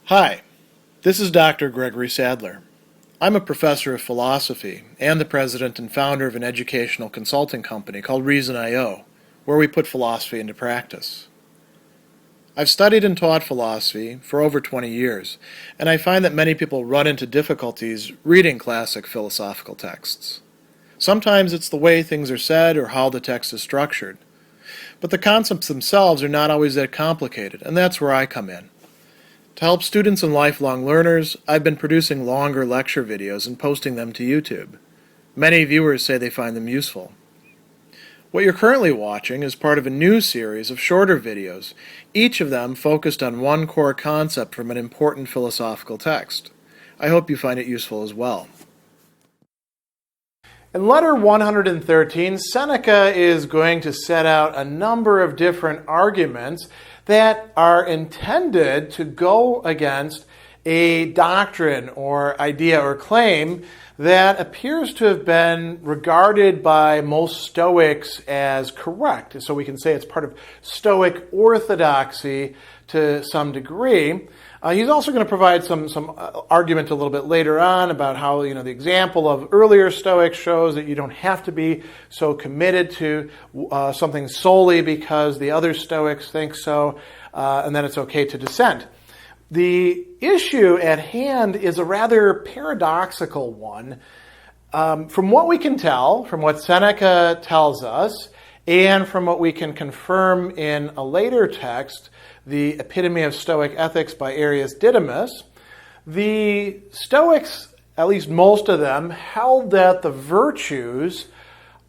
Hi, this is Dr. Gregory Sadler. I'm a professor of philosophy and the president and founder of an educational consulting company called Reason.io, where we put philosophy into practice. I've studied and taught philosophy for over 20 years, and I find that many people run into difficulties reading classic philosophical texts. Sometimes it's the way things are said or how the text is structured. But the concepts themselves are not always that complicated, and that's where I come in. To help students and lifelong learners, I've been producing longer lecture videos and posting them to YouTube. Many viewers say they find them useful. What you're currently watching is part of a new series of shorter videos, each of them focused on one core concept from an important philosophical text. I hope you find it useful as well. In letter 113, Seneca is going to set out a number of different arguments that are intended to go against a doctrine or idea or claim that appears to have been regarded by most Stoics as correct. So we can say it's part of Stoic orthodoxy to some degree. He's also going to provide some argument a little bit later on about how, the example of earlier Stoics shows that you don't have to be so committed to something solely because the other Stoics think so, and then it's okay to dissent. The issue at hand is a rather paradoxical one. From what we can tell, from what Seneca tells us, and from what we can confirm in a later text, the Epitome of Stoic Ethics by Arius Didymus, the Stoics, at least most of them, held that the virtues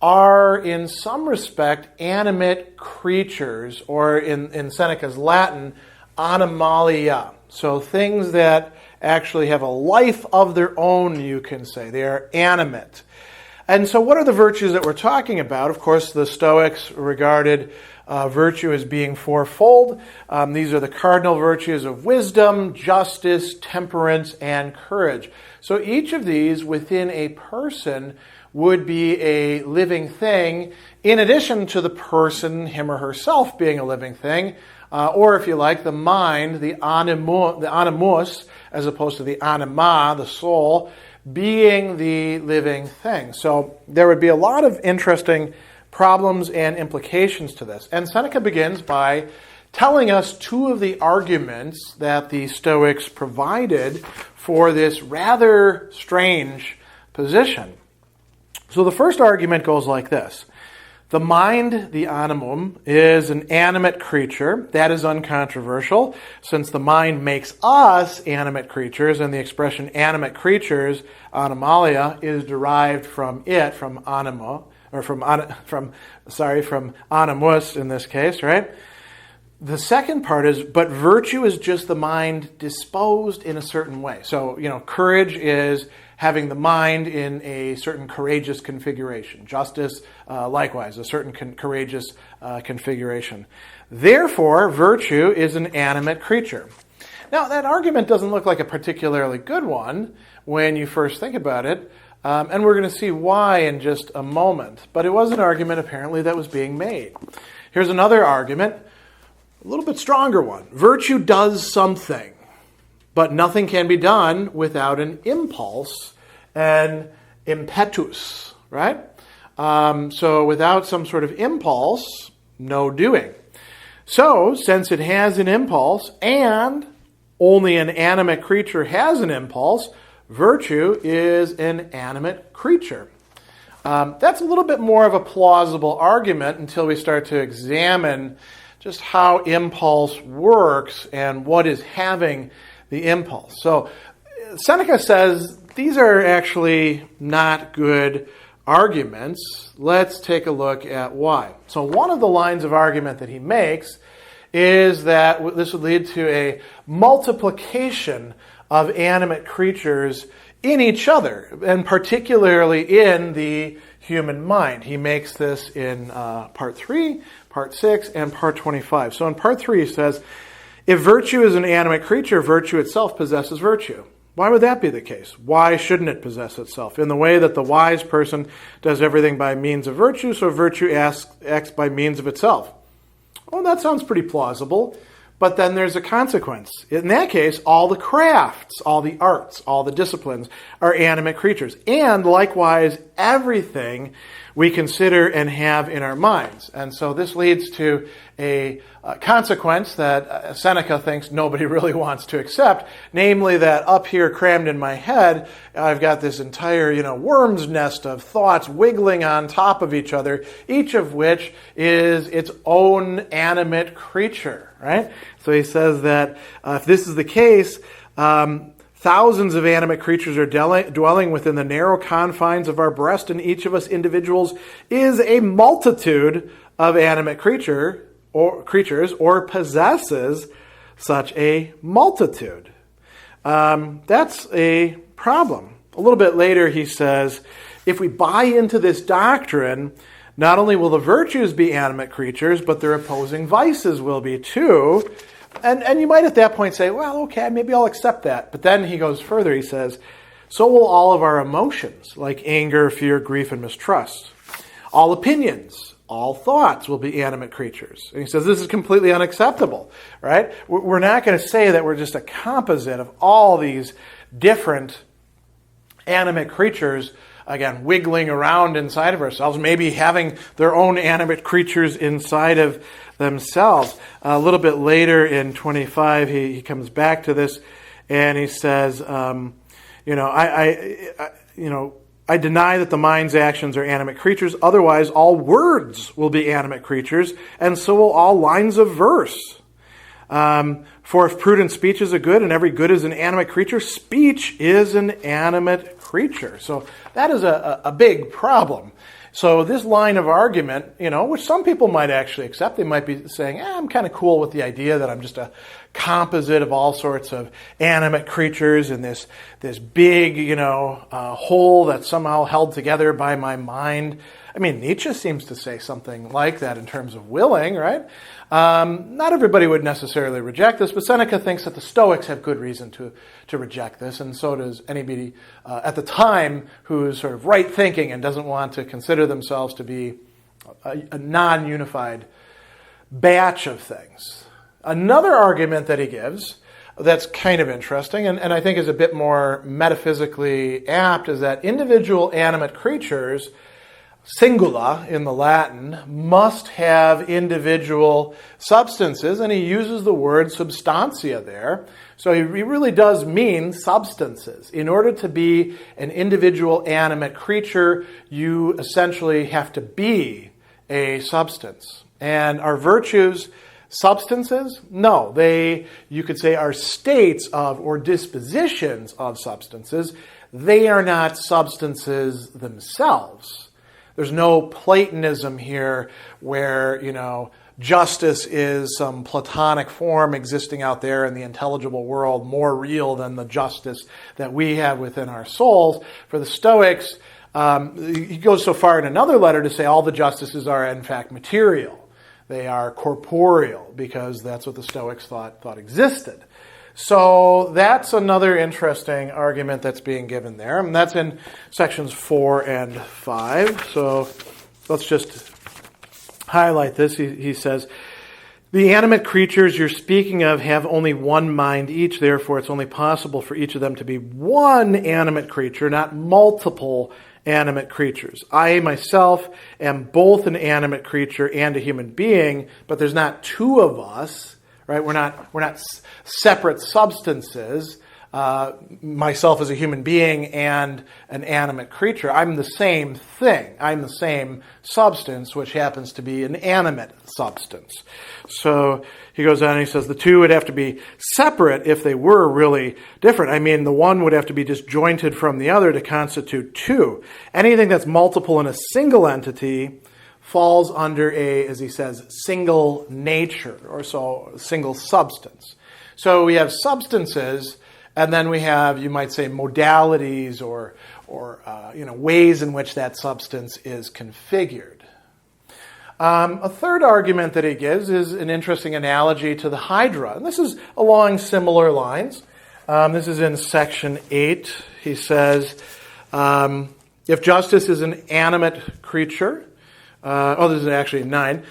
are in some respect animate creatures, or in Seneca's Latin, animalia. So things that actually have a life of their own, you can say. They are animate. And so what are the virtues that we're talking about? Of course, the Stoics regarded virtue as being fourfold. These are the cardinal virtues of wisdom, justice, temperance, and courage. So each of these within a person would be a living thing, in addition to the person, him or herself, being a living thing, or if you like, the mind, the animus, as opposed to the anima, the soul, being the living thing. So there would be a lot of interesting problems and implications to this. And Seneca begins by telling us two of the arguments that the Stoics provided for this rather strange position. So the first argument goes like this. The mind, the animum, is an animate creature. That is uncontroversial, since the mind makes us animate creatures, and the expression animate creatures, animalia, is derived from it, from anima, or from animus in this case, right? The second part is, but virtue is just the mind disposed in a certain way. So, courage is having the mind in a certain courageous configuration. Justice, likewise, a certain courageous configuration. Therefore, virtue is an animate creature. Now, that argument doesn't look like a particularly good one when you first think about it, and we're going to see why in just a moment. But it was an argument, apparently, that was being made. Here's another argument, a little bit stronger one. Virtue does something, but nothing can be done without an impulse, an impetus, right? So without some sort of impulse, no doing. So, since it has an impulse, and only an animate creature has an impulse, virtue is an animate creature. That's a little bit more of a plausible argument until we start to examine just how impulse works and what is having the impulse. So Seneca says these are actually not good arguments. Let's take a look at why. So one of the lines of argument that he makes is that this would lead to a multiplication of animate creatures in each other, and particularly in the human mind. He makes this in part 3, part 6, and part 25. So in part 3 he says, if virtue is an animate creature, virtue itself possesses virtue. Why would that be the case? Why shouldn't it possess itself? In the way that the wise person does everything by means of virtue, so virtue acts by means of itself. Well, that sounds pretty plausible. but then there's a consequence. In that case, all the crafts, all the arts, all the disciplines are animate creatures. And likewise, everything we consider and have in our minds. And so this leads to a consequence that Seneca thinks nobody really wants to accept, namely that up here crammed in my head, I've got this entire, worm's nest of thoughts wiggling on top of each other, each of which is its own animate creature, right? So he says that if this is the case, thousands of animate creatures are dwelling within the narrow confines of our breast, and each of us individuals is a multitude of animate creatures or possesses such a multitude. That's a problem. A little bit later he says, if we buy into this doctrine, not only will the virtues be animate creatures, but their opposing vices will be too. And you might at that point say, well, okay, maybe I'll accept that. But then he goes further. He says, so will all of our emotions, like anger, fear, grief, and mistrust. All opinions, all thoughts will be animate creatures. And he says this is completely unacceptable, right? We're not going to say that we're just a composite of all these different animate creatures, again, wiggling around inside of ourselves, maybe having their own animate creatures inside of themselves. A little bit later in 25, he comes back to this, and he says, I deny that the mind's actions are animate creatures. Otherwise, all words will be animate creatures, and so will all lines of verse. For if prudent speech is a good, and every good is an animate creature, speech is an animate creature. So that is a big problem. So this line of argument, which some people might actually accept, they might be saying, I'm kind of cool with the idea that I'm just a composite of all sorts of animate creatures in this big, whole that's somehow held together by my mind. I mean, Nietzsche seems to say something like that in terms of willing, right? Not everybody would necessarily reject this, but Seneca thinks that the Stoics have good reason to reject this, and so does anybody at the time who's sort of right-thinking and doesn't want to consider themselves to be a non-unified batch of things. Another argument that he gives that's kind of interesting, and I think is a bit more metaphysically apt, is that individual animate creatures, singula in the Latin, must have individual substances, and he uses the word substantia there. So he really does mean substances. In order to be an individual animate creature, you essentially have to be a substance. And are virtues substances? No, you could say, are states of or dispositions of substances. They are not substances themselves. There's no Platonism here where, justice is some Platonic form existing out there in the intelligible world, more real than the justice that we have within our souls. For the Stoics, he goes so far in another letter to say all the justices are, in fact, material. They are corporeal, because that's what the Stoics thought existed. So that's another interesting argument that's being given there. And that's in sections 4 and 5. So let's just highlight this. He says, the animate creatures you're speaking of have only one mind each. Therefore, it's only possible for each of them to be one animate creature, not multiple animate creatures. I myself am both an animate creature and a human being, but there's not two of us. Right? We're not separate substances. Myself as a human being and an animate creature. I'm the same thing. I'm the same substance, which happens to be an animate substance. So he goes on and he says the two would have to be separate if they were really different. I mean, the one would have to be disjointed from the other to constitute two. Anything that's multiple in a single entity falls under a, as he says, single nature, or so single substance. So we have substances, and then we have, you might say, modalities or ways in which that substance is configured. A third argument that he gives is an interesting analogy to the Hydra, and this is along similar lines. This is in section 8. He says, if justice is an animate creature, There's actually 9.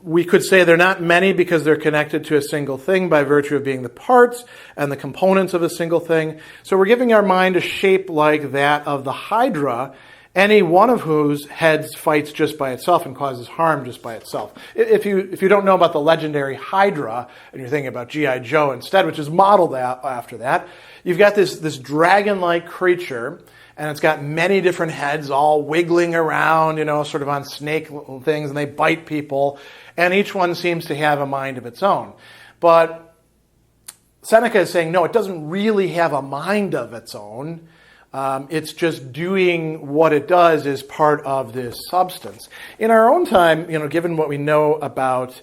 We could say they're not many because they're connected to a single thing by virtue of being the parts and the components of a single thing. So we're giving our mind a shape like that of the Hydra, any one of whose heads fights just by itself and causes harm just by itself. If you don't know about the legendary Hydra, and you're thinking about G.I. Joe instead, which is modeled after that, you've got this dragon-like creature, and it's got many different heads all wiggling around, sort of on snake things, and they bite people, and each one seems to have a mind of its own. But Seneca is saying, no, it doesn't really have a mind of its own. It's just doing what it does as part of this substance. In our own time, given what we know about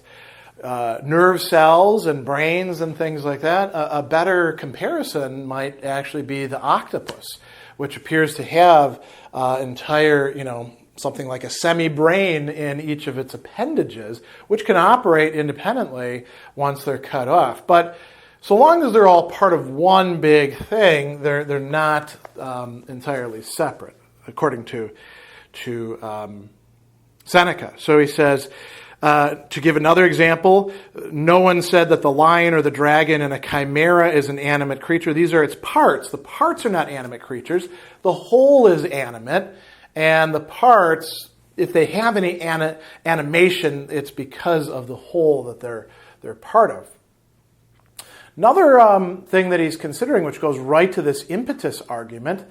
nerve cells and brains and things like that, a better comparison might actually be the octopus, which appears to have entire, something like a semi-brain in each of its appendages, which can operate independently once they're cut off. But so long as they're all part of one big thing, they're not entirely separate, according to Seneca. So he says, to give another example, no one said that the lion or the dragon in a chimera is an animate creature. These are its parts. The parts are not animate creatures. The whole is animate, and the parts, if they have any animation, it's because of the whole that they're part of. Another thing that he's considering, which goes right to this impetus argument,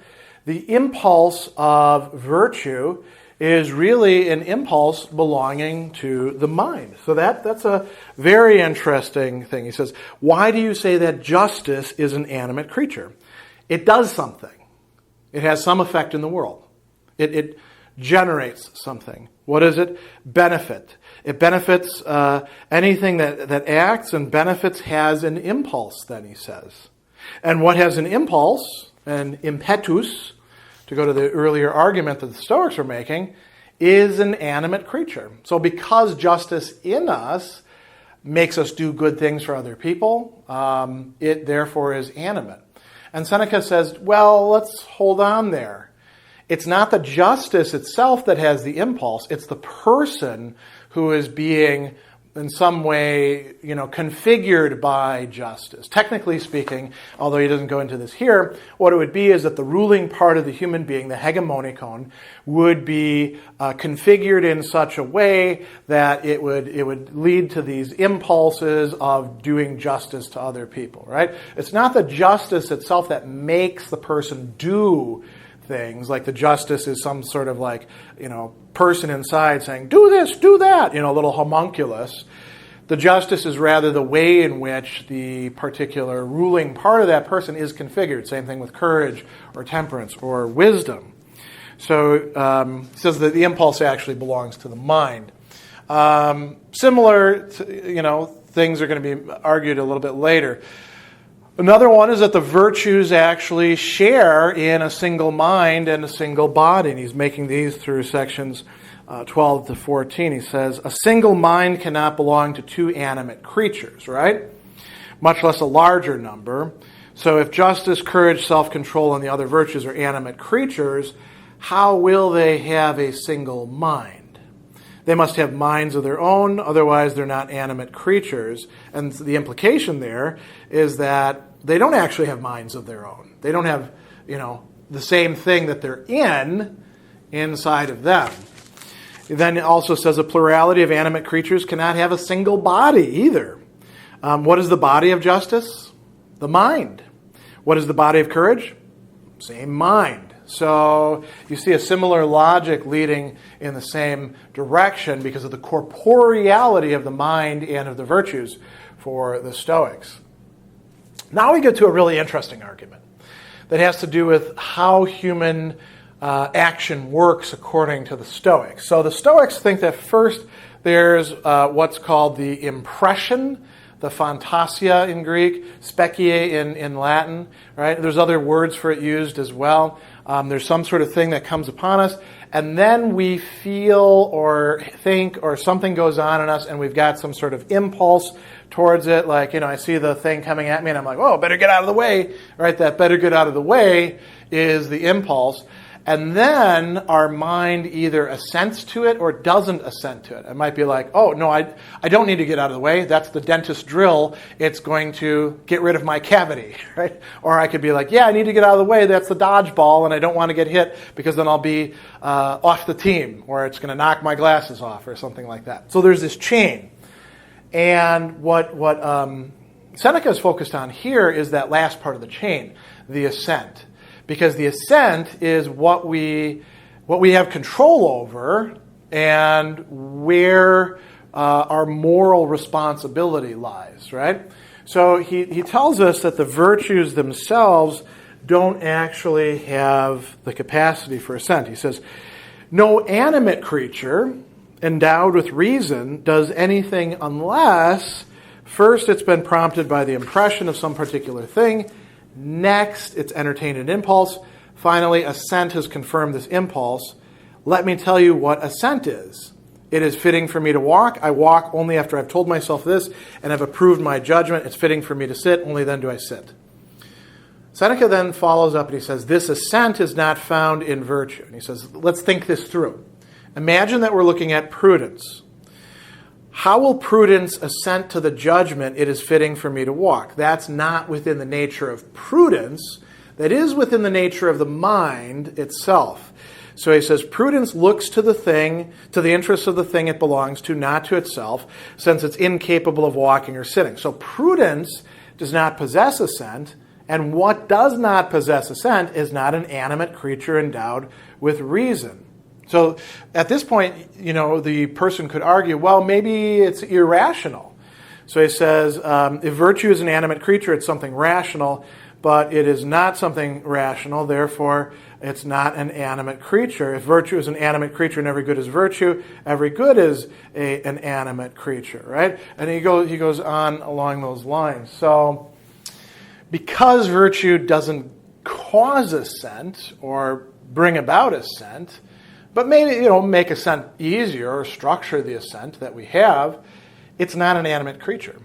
the impulse of virtue is really an impulse belonging to the mind. So that's a very interesting thing. He says, why do you say that justice is an animate creature? It does something. It has some effect in the world. It generates something. What is it? Benefit. It benefits anything that acts, and benefits has an impulse, then he says. And what has an impulse, an impetus, to go to the earlier argument that the Stoics were making, is an animate creature. So because justice in us makes us do good things for other people, it therefore is animate. And Seneca says, well, let's hold on there. It's not the justice itself that has the impulse. It's the person who is being, in some way, configured by justice. Technically speaking, although he doesn't go into this here, what it would be is that the ruling part of the human being, the hegemonikon, would be configured in such a way that it would lead to these impulses of doing justice to other people, right? It's not the justice itself that makes the person do things, like the justice is some sort of person inside saying, do this, do that, a little homunculus. The justice is rather the way in which the particular ruling part of that person is configured. Same thing with courage or temperance or wisdom. So he says that the impulse actually belongs to the mind. Similar to, things are going to be argued a little bit later. Another one is that the virtues actually share in a single mind and a single body. And he's making these through sections 12 to 14. He says, a single mind cannot belong to two animate creatures, right? Much less a larger number. So if justice, courage, self-control, and the other virtues are animate creatures, how will they have a single mind? They must have minds of their own, otherwise they're not animate creatures. And the implication there is that they don't actually have minds of their own. They don't have, the same thing that they're inside of them. Then it also says a plurality of animate creatures cannot have a single body either. What is the body of justice? The mind. What is the body of courage? Same mind. So you see a similar logic leading in the same direction because of the corporeality of the mind and of the virtues for the Stoics. Now we get to a really interesting argument that has to do with how human action works according to the Stoics. So the Stoics think that first there's what's called the impression, the fantasia in Greek, species in Latin, right? There's other words for it used as well. There's some sort of thing that comes upon us, and then we feel or think or something goes on in us, and we've got some sort of impulse towards it. Like, I see the thing coming at me, and I'm like, oh, better get out of the way, right? That better get out of the way is the impulse. And then our mind either assents to it or doesn't assent to it. It might be like, oh, no, I don't need to get out of the way. That's the dentist drill. It's going to get rid of my cavity, right? Or I could be like, yeah, I need to get out of the way. That's the dodgeball, and I don't want to get hit because then I'll be off the team, or it's going to knock my glasses off or something like that. So there's this chain. And what Seneca is focused on here is that last part of the chain, the assent. Because the assent is what we have control over and where our moral responsibility lies, right? So he tells us that the virtues themselves don't actually have the capacity for assent. He says, no animate creature endowed with reason does anything unless first it's been prompted by the impression of some particular thing. Next, it's entertained an impulse. Finally, assent has confirmed this impulse. Let me tell you what assent is. It is fitting for me to walk. I walk only after I've told myself this and have approved my judgment. It's fitting for me to sit. Only then do I sit. Seneca then follows up and he says, this assent is not found in virtue. And he says, let's think this through. Imagine that we're looking at prudence. How will prudence assent to the judgment it is fitting for me to walk? That's not within the nature of prudence. That is within the nature of the mind itself. So he says, prudence looks to the thing, to the interests of the thing it belongs to, not to itself, since it's incapable of walking or sitting. So prudence does not possess assent, and what does not possess assent is not an animate creature endowed with reason. So at this point, the person could argue, well, maybe it's irrational. So he says, if virtue is an animate creature, it's something rational, but it is not something rational, therefore it's not an animate creature. If virtue is an animate creature and every good is virtue, every good is an animate creature, right? And he goes on along those lines. So because virtue doesn't cause assent or bring about assent, but maybe, make assent easier or structure the assent that we have, it's not an animate creature.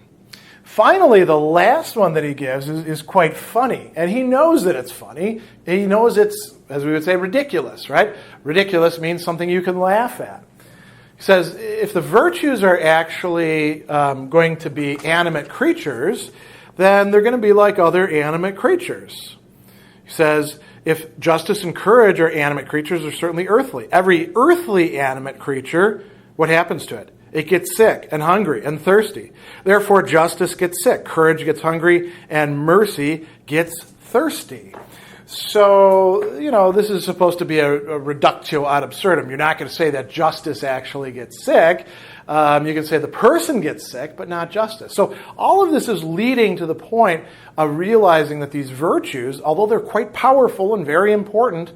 Finally, the last one that he gives is quite funny. And he knows that it's funny. He knows it's, as we would say, ridiculous, right? Ridiculous means something you can laugh at. He says, if the virtues are actually going to be animate creatures, then they're going to be like other animate creatures. He says, if justice and courage are animate creatures, they're certainly earthly. Every earthly animate creature, what happens to it? It gets sick and hungry and thirsty. Therefore, justice gets sick, courage gets hungry, and mercy gets thirsty. So, this is supposed to be a reductio ad absurdum. You're not going to say that justice actually gets sick. You can say the person gets sick, but not justice. So all of this is leading to the point of realizing that these virtues, although they're quite powerful and very important,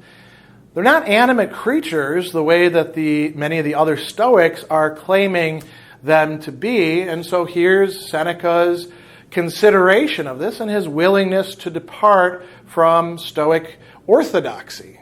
they're not animate creatures the way that many of the other Stoics are claiming them to be. And so here's Seneca's consideration of this and his willingness to depart from Stoic orthodoxy.